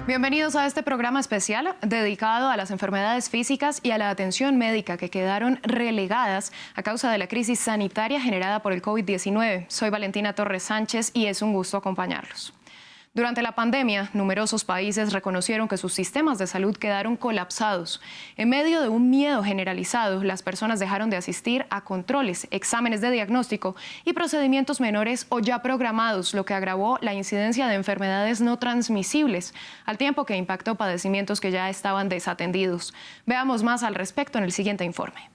Bienvenidos a este programa especial dedicado a las enfermedades físicas y a la atención médica que quedaron relegadas a causa de la crisis sanitaria generada por el COVID-19. Soy Valentina Torres Sánchez y es un gusto acompañarlos. Durante la pandemia, numerosos países reconocieron que sus sistemas de salud quedaron colapsados. En medio de un miedo generalizado, las personas dejaron de asistir a controles, exámenes de diagnóstico y procedimientos menores o ya programados, lo que agravó la incidencia de enfermedades no transmisibles, al tiempo que impactó padecimientos que ya estaban desatendidos. Veamos más al respecto en el siguiente informe.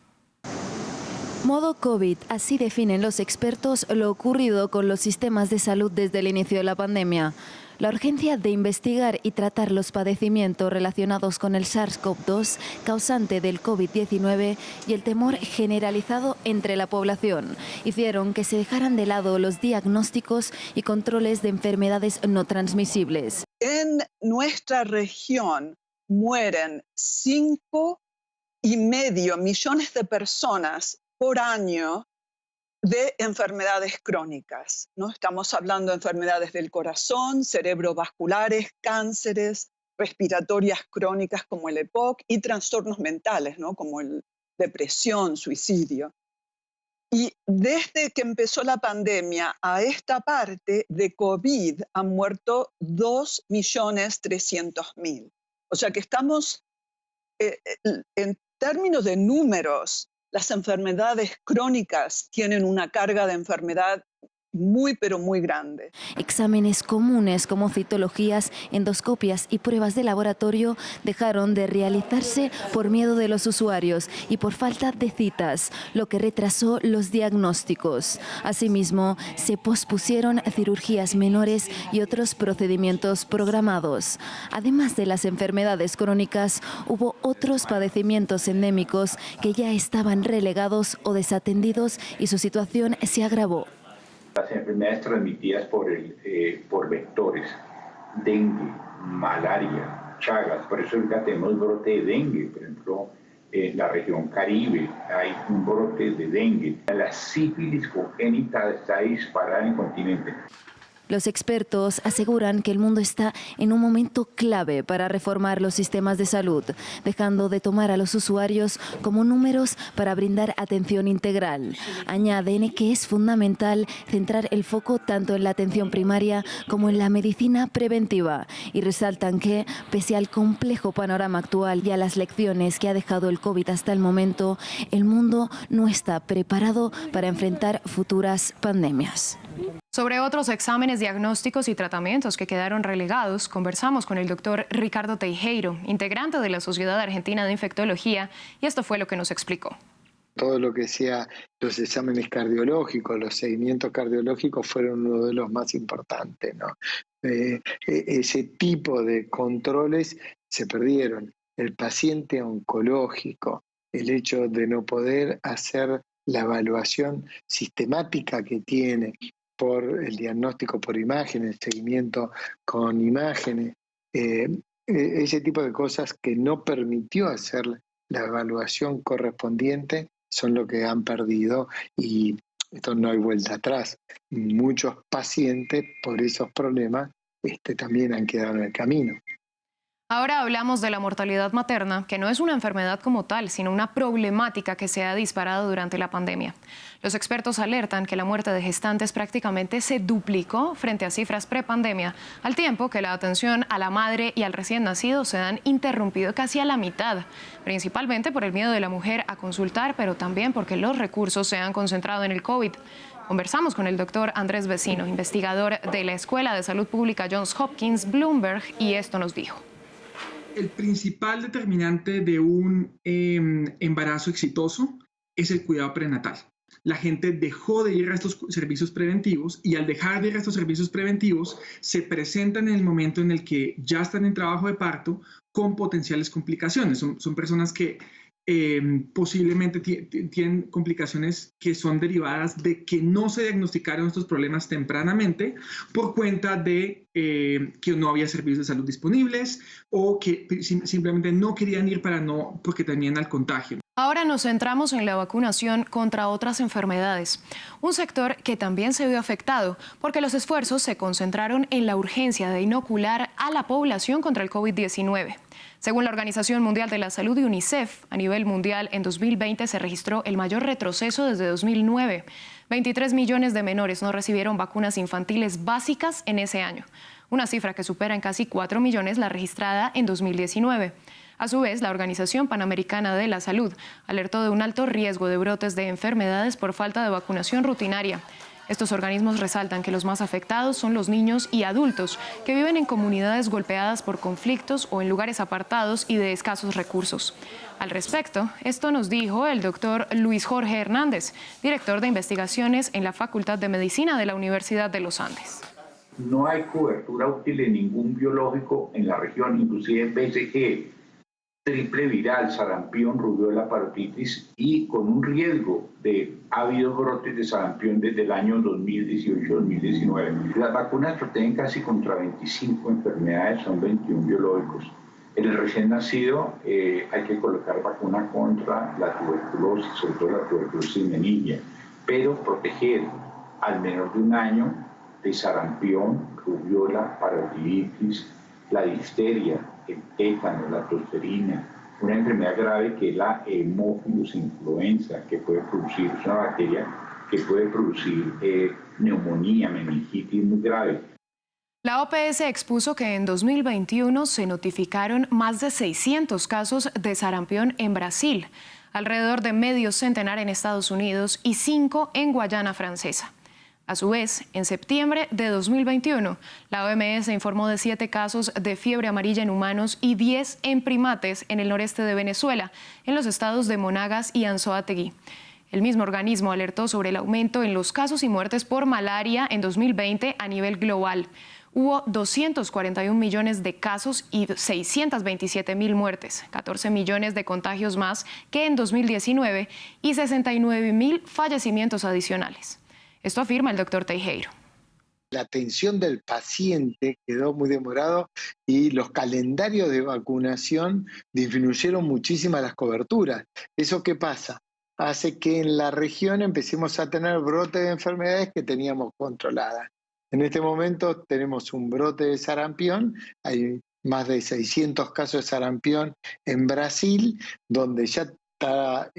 Modo COVID, así definen los expertos lo ocurrido con los sistemas de salud desde el inicio de la pandemia. La urgencia de investigar y tratar los padecimientos relacionados con el SARS-CoV-2, causante del COVID-19, y el temor generalizado entre la población hicieron que se dejaran de lado los diagnósticos y controles de enfermedades no transmisibles. En nuestra región mueren 5,5 millones de personas por año de enfermedades crónicas, ¿no? Estamos hablando de enfermedades del corazón, cerebrovasculares, cánceres, respiratorias crónicas como el EPOC y trastornos mentales, ¿no? Como depresión, suicidio. Y desde que empezó la pandemia a esta parte de COVID han muerto 2.300.000. O sea que estamos, en términos de números, las enfermedades crónicas tienen una carga de enfermedad muy, pero muy grande. Exámenes comunes como citologías, endoscopias y pruebas de laboratorio dejaron de realizarse por miedo de los usuarios y por falta de citas, lo que retrasó los diagnósticos. Asimismo, se pospusieron cirugías menores y otros procedimientos programados. Además de las enfermedades crónicas, hubo otros padecimientos endémicos que ya estaban relegados o desatendidos y su situación se agravó. Las enfermedades transmitidas por vectores, dengue, malaria, chagas, por eso ahorita tenemos brote de dengue, por ejemplo, en la región Caribe hay un brote de dengue. La sífilis congénita está disparada en el continente. Los expertos aseguran que el mundo está en un momento clave para reformar los sistemas de salud, dejando de tomar a los usuarios como números para brindar atención integral. Añaden que es fundamental centrar el foco tanto en la atención primaria como en la medicina preventiva y resaltan que, pese al complejo panorama actual y a las lecciones que ha dejado el COVID hasta el momento, el mundo no está preparado para enfrentar futuras pandemias. Sobre otros exámenes, diagnósticos y tratamientos que quedaron relegados, conversamos con el doctor Ricardo Teijeiro, integrante de la Sociedad Argentina de Infectología, y esto fue lo que nos explicó. Todo lo que sea los exámenes cardiológicos, los seguimientos cardiológicos fueron uno de los más importantes, ¿no? Ese tipo de controles se perdieron. El paciente oncológico, el hecho de no poder hacer la evaluación sistemática que tiene por el diagnóstico por imágenes, el seguimiento con imágenes, ese tipo de cosas que no permitió hacer la evaluación correspondiente son lo que han perdido y esto no hay vuelta atrás. Muchos pacientes por esos problemas también han quedado en el camino. Ahora hablamos de la mortalidad materna, que no es una enfermedad como tal, sino una problemática que se ha disparado durante la pandemia. Los expertos alertan que la muerte de gestantes prácticamente se duplicó frente a cifras prepandemia, al tiempo que la atención a la madre y al recién nacido se han interrumpido casi a la mitad, principalmente por el miedo de la mujer a consultar, pero también porque los recursos se han concentrado en el COVID. Conversamos con el doctor Andrés Vecino, investigador de la Escuela de Salud Pública Johns Hopkins Bloomberg, y esto nos dijo. El principal determinante de un embarazo exitoso es el cuidado prenatal. La gente dejó de ir a estos servicios preventivos y al dejar de ir a estos servicios preventivos se presentan en el momento en el que ya están en trabajo de parto con potenciales complicaciones. Son personas que posiblemente tienen complicaciones que son derivadas de que no se diagnosticaron estos problemas tempranamente por cuenta de que no había servicios de salud disponibles o que simplemente no querían ir porque temían al contagio. Ahora nos centramos en la vacunación contra otras enfermedades, un sector que también se vio afectado porque los esfuerzos se concentraron en la urgencia de inocular a la población contra el COVID-19. Según la Organización Mundial de la Salud y UNICEF, a nivel mundial en 2020 se registró el mayor retroceso desde 2009. 23 millones de menores no recibieron vacunas infantiles básicas en ese año, una cifra que supera en casi 4 millones la registrada en 2019. A su vez, la Organización Panamericana de la Salud alertó de un alto riesgo de brotes de enfermedades por falta de vacunación rutinaria. Estos organismos resaltan que los más afectados son los niños y adultos que viven en comunidades golpeadas por conflictos o en lugares apartados y de escasos recursos. Al respecto, esto nos dijo el doctor Luis Jorge Hernández, director de investigaciones en la Facultad de Medicina de la Universidad de los Andes. No hay cobertura útil de ningún biológico en la región, inclusive BCG, triple viral, sarampión, rubiola, parotitis, y con un riesgo de habido brotes de sarampión desde el año 2018-2019. Las vacunas protegen casi contra 25 enfermedades, son 21 biológicos. En el recién nacido hay que colocar vacuna contra la tuberculosis, sobre todo la tuberculosis menilla, pero proteger al menor de un año de sarampión, rubiola, parotitis, la difteria, el tétano, la tosferina, una enfermedad grave que es la Haemophilus influenza, que puede producir, es una bacteria que puede producir neumonía, meningitis muy grave. La OPS expuso que en 2021 se notificaron más de 600 casos de sarampión en Brasil, alrededor de medio centenar en Estados Unidos y 5 en Guayana Francesa. A su vez, en septiembre de 2021, la OMS informó de 7 casos de fiebre amarilla en humanos y 10 en primates en el noreste de Venezuela, en los estados de Monagas y Anzoátegui. El mismo organismo alertó sobre el aumento en los casos y muertes por malaria en 2020 a nivel global. Hubo 241 millones de casos y 627.000 muertes, 14 millones de contagios más que en 2019 y 69.000 fallecimientos adicionales. Esto afirma el doctor Teijeiro. La atención del paciente quedó muy demorado y los calendarios de vacunación disminuyeron muchísimo las coberturas. ¿Eso qué pasa? Hace que en la región empecemos a tener brotes de enfermedades que teníamos controladas. En este momento tenemos un brote de sarampión, hay más de 600 casos de sarampión en Brasil, donde ya está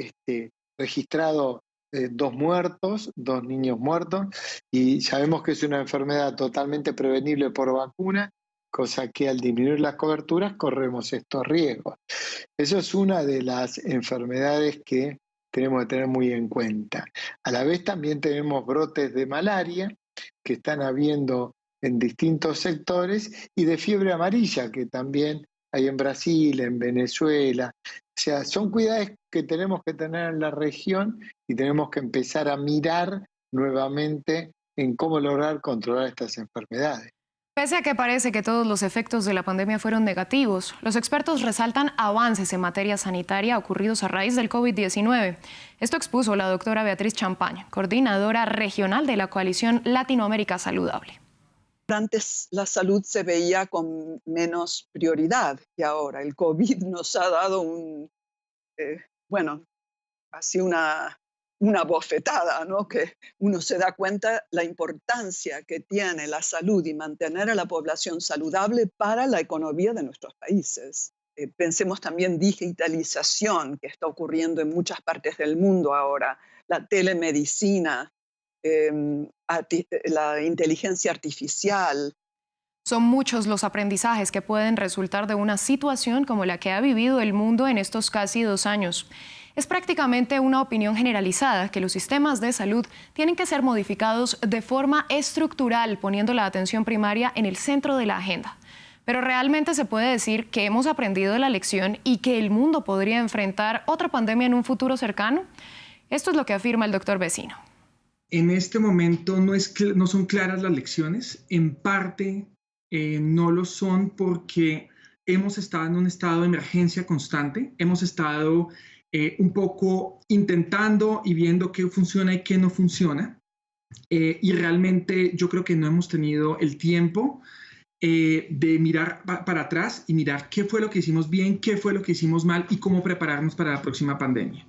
registrado 2 muertos, 2 niños muertos, y sabemos que es una enfermedad totalmente prevenible por vacuna, cosa que al disminuir las coberturas corremos estos riesgos. Eso es una de las enfermedades que tenemos que tener muy en cuenta. A la vez también tenemos brotes de malaria que están habiendo en distintos sectores y de fiebre amarilla que también hay en Brasil, en Venezuela. O sea, son cuidados que tenemos que tener en la región y tenemos que empezar a mirar nuevamente en cómo lograr controlar estas enfermedades. Pese a que parece que todos los efectos de la pandemia fueron negativos, los expertos resaltan avances en materia sanitaria ocurridos a raíz del COVID-19. Esto expuso la doctora Beatriz Champagne, coordinadora regional de la Coalición Latinoamérica Saludable. Antes la salud se veía con menos prioridad que ahora. El COVID nos ha dado así una bofetada, ¿no? Que uno se da cuenta la importancia que tiene la salud y mantener a la población saludable para la economía de nuestros países. Pensemos también digitalización que está ocurriendo en muchas partes del mundo ahora, la telemedicina, la inteligencia artificial. Son muchos los aprendizajes que pueden resultar de una situación como la que ha vivido el mundo en estos casi 2 años. Es prácticamente una opinión generalizada que los sistemas de salud tienen que ser modificados de forma estructural, poniendo la atención primaria en el centro de la agenda. Pero realmente se puede decir que hemos aprendido la lección y que el mundo podría enfrentar otra pandemia en un futuro cercano. Esto es lo que afirma el doctor Vecino. En este momento no son claras las lecciones. En parte no lo son porque hemos estado en un estado de emergencia constante. Hemos estado un poco intentando y viendo qué funciona y qué no funciona. Y realmente yo creo que no hemos tenido el tiempo de mirar para atrás y mirar qué fue lo que hicimos bien, qué fue lo que hicimos mal y cómo prepararnos para la próxima pandemia.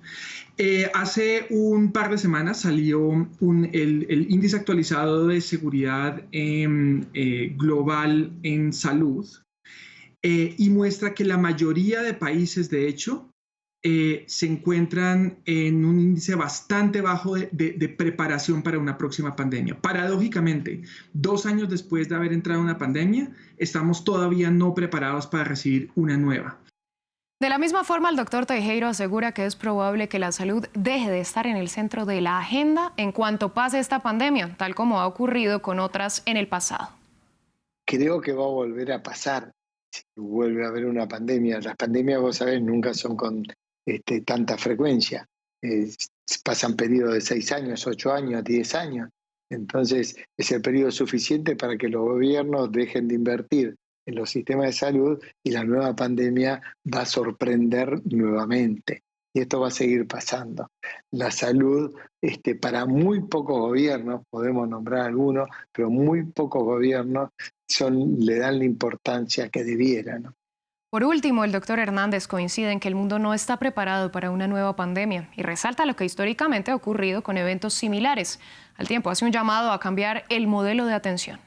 Hace un par de semanas salió el índice actualizado de seguridad global en salud y muestra que la mayoría de países, de hecho, se encuentran en un índice bastante bajo de preparación para una próxima pandemia. Paradójicamente, 2 años después de haber entrado en una pandemia, estamos todavía no preparados para recibir una nueva. De la misma forma, el doctor Teijeiro asegura que es probable que la salud deje de estar en el centro de la agenda en cuanto pase esta pandemia, tal como ha ocurrido con otras en el pasado. Creo que va a volver a pasar si vuelve a haber una pandemia. Las pandemias, vos sabés, nunca son con tanta frecuencia. Pasan periodos de 6 años, 8 años, 10 años. Entonces es el periodo suficiente para que los gobiernos dejen de invertir en los sistemas de salud y la nueva pandemia va a sorprender nuevamente. Y esto va a seguir pasando. La salud, para muy pocos gobiernos, podemos nombrar algunos, pero muy pocos gobiernos le dan la importancia que debieran, ¿no? Por último, el doctor Hernández coincide en que el mundo no está preparado para una nueva pandemia y resalta lo que históricamente ha ocurrido con eventos similares. Al tiempo, hace un llamado a cambiar el modelo de atención.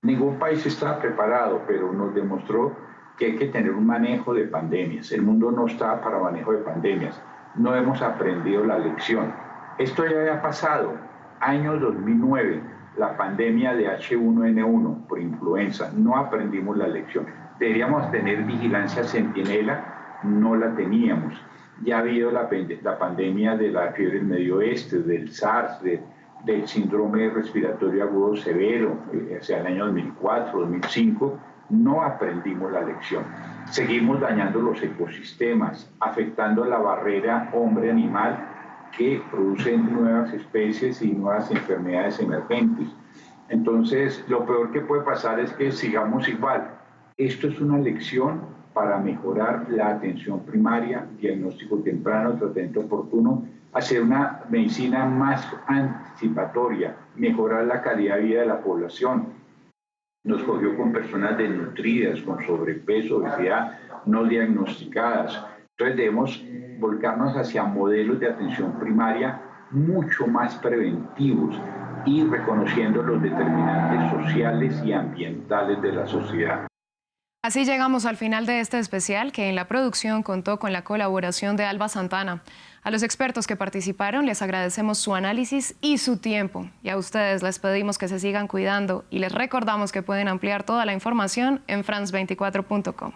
Ningún país está preparado, pero nos demostró que hay que tener un manejo de pandemias. El mundo no está para manejo de pandemias. No hemos aprendido la lección. Esto ya había pasado. Año 2009, la pandemia de H1N1 por influenza. No aprendimos la lección. Deberíamos tener vigilancia centinela, no la teníamos. Ya ha habido la pandemia de la fiebre del Medio Oeste, del SARS, del síndrome respiratorio agudo severo, hacia el año 2004, 2005, no aprendimos la lección. Seguimos dañando los ecosistemas, afectando la barrera hombre-animal que producen nuevas especies y nuevas enfermedades emergentes. Entonces, lo peor que puede pasar es que sigamos igual. Esto es una lección para mejorar la atención primaria, diagnóstico temprano, tratamiento oportuno, hacer una medicina más anticipatoria, mejorar la calidad de vida de la población. Nos cogió con personas desnutridas, con sobrepeso, obesidad, no diagnosticadas. Entonces debemos volcarnos hacia modelos de atención primaria mucho más preventivos y reconociendo los determinantes sociales y ambientales de la sociedad. Así llegamos al final de este especial, que en la producción contó con la colaboración de Alba Santana. A los expertos que participaron les agradecemos su análisis y su tiempo. Y a ustedes les pedimos que se sigan cuidando y les recordamos que pueden ampliar toda la información en france24.com.